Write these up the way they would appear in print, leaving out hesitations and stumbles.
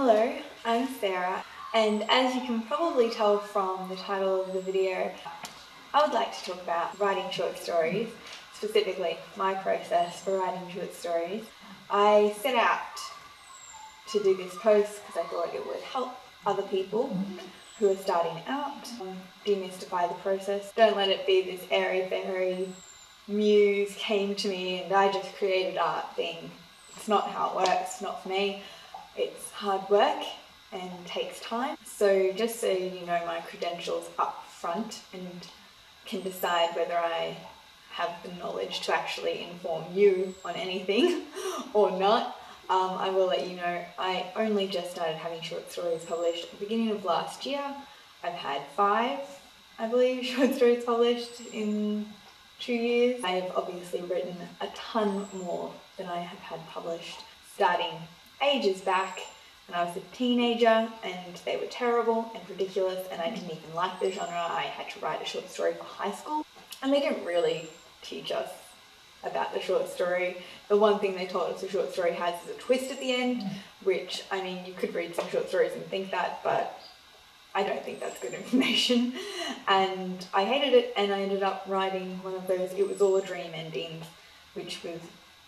Hello, I'm Sarah, and as you can probably tell from the title of the video, I would like to talk about writing short stories, specifically my process for writing short stories. I set out to do this post because I thought it would help other people who are starting out demystify the process. Don't let it be this airy-fairy muse came to me and I just created art thing. It's not how it works, not for me. It's hard work and takes time. So just so you know my credentials up front and can decide whether I have the knowledge to actually inform you on anything or not, I will let you know I only just started having short stories published at the beginning of last year. I've had 5, I believe, short stories published in 2 years. I have obviously written a ton more than I have had published, starting ages back when I was a teenager, and they were terrible and ridiculous and I didn't even like the genre. I had to write a short story for high school and they didn't really teach us about the short story. The one thing they taught us a short story has is a twist at the end, which, I mean, you could read some short stories and think that, but I don't think that's good information. And I hated it, and I ended up writing one of those It Was All a Dream endings, which was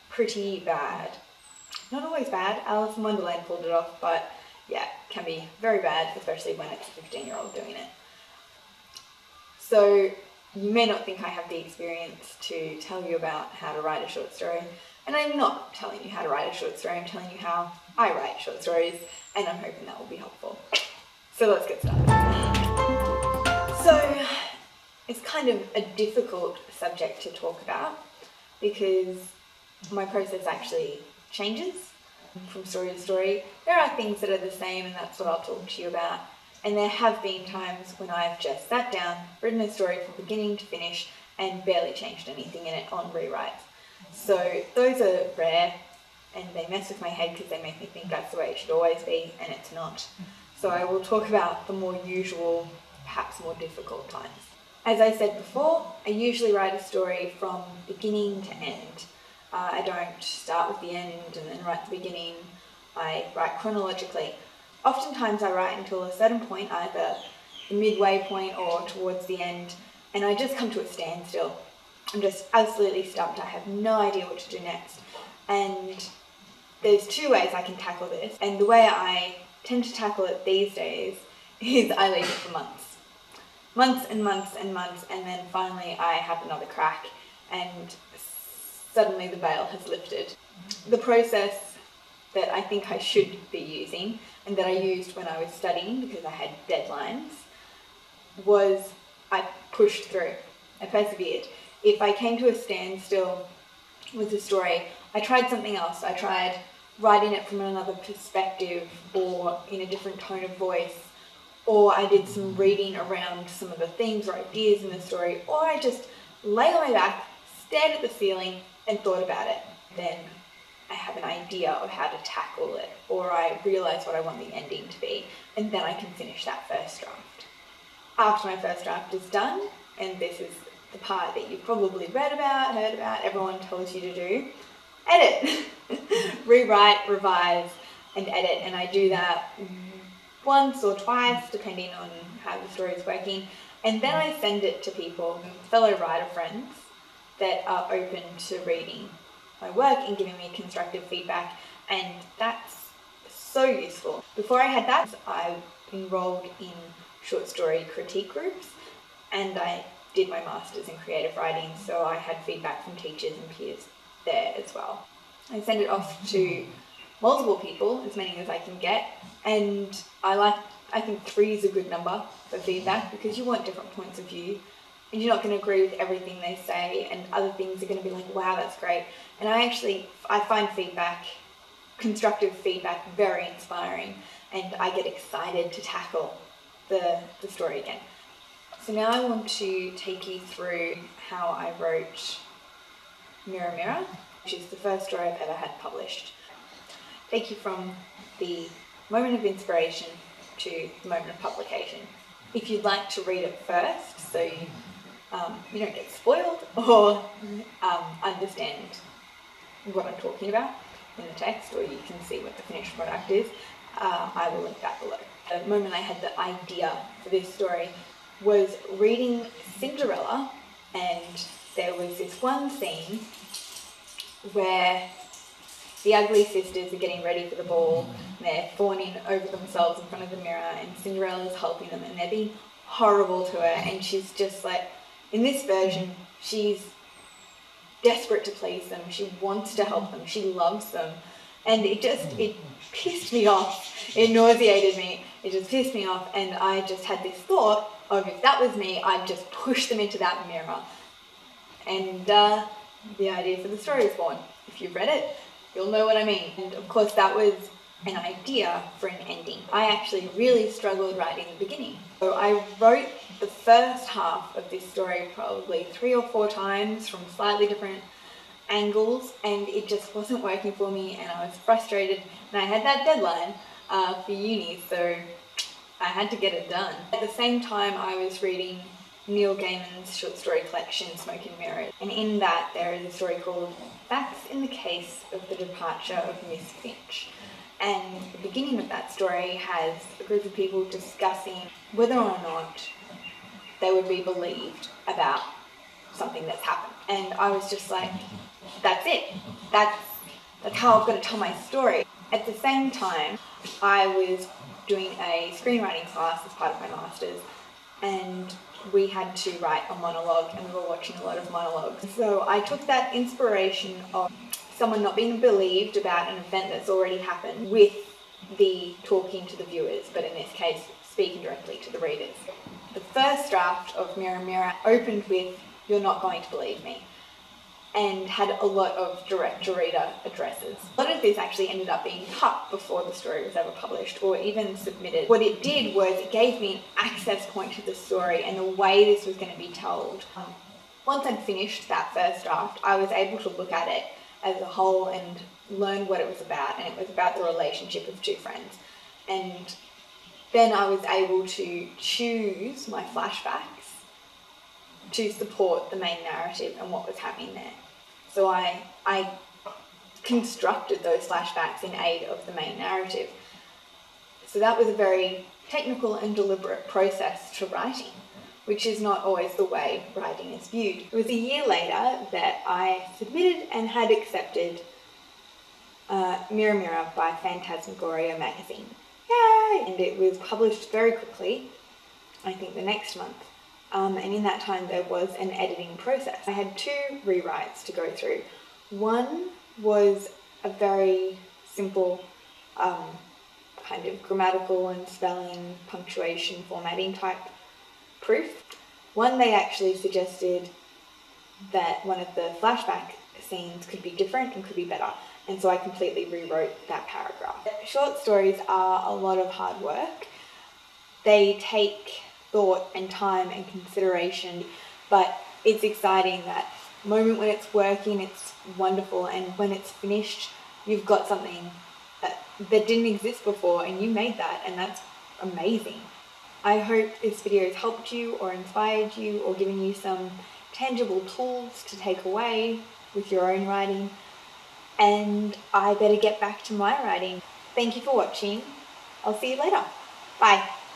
pretty bad. Not always bad, Alice in Wonderland pulled it off, but yeah, it can be very bad, especially when it's a 15-year-old doing it. So you may not think I have the experience to tell you about how to write a short story, and I'm not telling you how to write a short story, I'm telling you how I write short stories, and I'm hoping that will be helpful. So let's get started. So it's kind of a difficult subject to talk about because my process actually changes from story to story. There are things that are the same, and that's what I'll talk to you about. And there have been times when I've just sat down, written a story from beginning to finish, and barely changed anything in it on rewrites. So those are rare, and they mess with my head because they make me think that's the way it should always be, and it's not. So I will talk about the more usual, perhaps more difficult times. As I said before, I usually write a story from beginning to end. I don't start with the end and then write the beginning. I write chronologically. Oftentimes I write until a certain point, either the midway point or towards the end, and I just come to a standstill. I'm just absolutely stumped. I have no idea what to do next. And there's 2 ways I can tackle this, and the way I tend to tackle it these days is I leave it for months. Months and months and months, and then finally I have another crack, and suddenly the veil has lifted. The process that I think I should be using, and that I used when I was studying because I had deadlines, was I pushed through. I persevered. If I came to a standstill with the story, I tried something else. I tried writing it from another perspective or in a different tone of voice, or I did some reading around some of the themes or ideas in the story, or I just lay on my back, stared at the ceiling and thought about it. Then I have an idea of how to tackle it, or I realise what I want the ending to be, and then I can finish that first draft. After my first draft is done, and this is the part that you've probably read about, heard about, everyone tells you to do, edit. Rewrite, revise, and edit, and I do that once or twice depending on how the story is working, and then I send it to people, fellow writer friends that are open to reading my work and giving me constructive feedback, and that's so useful. Before I had that, I enrolled in short story critique groups, and I did my master's in creative writing, so I had feedback from teachers and peers there as well. I send it off to multiple people, as many as I can get, and I think 3 is a good number for feedback because you want different points of view, and you're not going to agree with everything they say, and other things are going to be like, wow, that's great. And I find feedback, constructive feedback, very inspiring, and I get excited to tackle the story again. So now I want to take you through how I wrote Mirror Mirror, which is the first story I've ever had published. Take you from the moment of inspiration to the moment of publication. If you'd like to read it first, so you don't get spoiled or understand what I'm talking about in the text, or you can see what the finished product is, I will link that below. The moment I had the idea for this story was reading Cinderella, and there was this one scene where the ugly sisters are getting ready for the ball, and they're fawning over themselves in front of the mirror, and Cinderella's helping them, and they're being horrible to her, and she's just like, in this version, she's desperate to please them, she wants to help them, she loves them, and it pissed me off, it nauseated me, it just pissed me off, and I just had this thought of, if that was me, I'd just push them into that mirror. And the idea for the story was born. If you've read it, you'll know what I mean. And of course that was an idea for an ending. I actually really struggled writing the beginning. So I wrote the first half of this story probably 3 or 4 times from slightly different angles, and it just wasn't working for me, and I was frustrated, and I had that deadline for uni, so I had to get it done. At the same time, I was reading Neil Gaiman's short story collection, Smoke and Mirrors, and in that there is a story called Facts in the Case of the Departure of Miss Finch. And the beginning of that story has a group of people discussing whether or not they would be believed about something that's happened. And I was just like, that's it. That's how I'm going to tell my story. At the same time, I was doing a screenwriting class as part of my master's, and we had to write a monologue, and we were watching a lot of monologues. So I took that inspiration of someone not being believed about an event that's already happened with the talking to the viewers, but in this case, speaking directly to the readers. The first draft of Mirror Mirror opened with, "You're not going to believe me," and had a lot of direct-to-reader addresses. A lot of this actually ended up being cut before the story was ever published or even submitted. What it did was it gave me an access point to the story and the way this was going to be told. Once I'd finished that first draft, I was able to look at it as a whole and learn what it was about, and it was about the relationship of 2 friends. And then I was able to choose my flashbacks to support the main narrative and what was happening there. So I constructed those flashbacks in aid of the main narrative. So that was a very technical and deliberate process to writing, which is not always the way writing is viewed. It was a year later that I submitted and had accepted Mirror Mirror by Phantasmagoria magazine. Yay! And it was published very quickly, I think the next month. And in that time there was an editing process. I had 2 rewrites to go through. One was a very simple kind of grammatical and spelling, punctuation, formatting type proof. One, they actually suggested that one of the flashback scenes could be different and could be better, and so I completely rewrote that paragraph. Short stories are a lot of hard work. They take thought and time and consideration, but it's exciting. That moment when it's working, it's wonderful, and when it's finished, you've got something that didn't exist before, and you made that, and that's amazing. I hope this video has helped you or inspired you or given you some tangible tools to take away with your own writing, and I better get back to my writing. Thank you for watching. I'll see you later. Bye.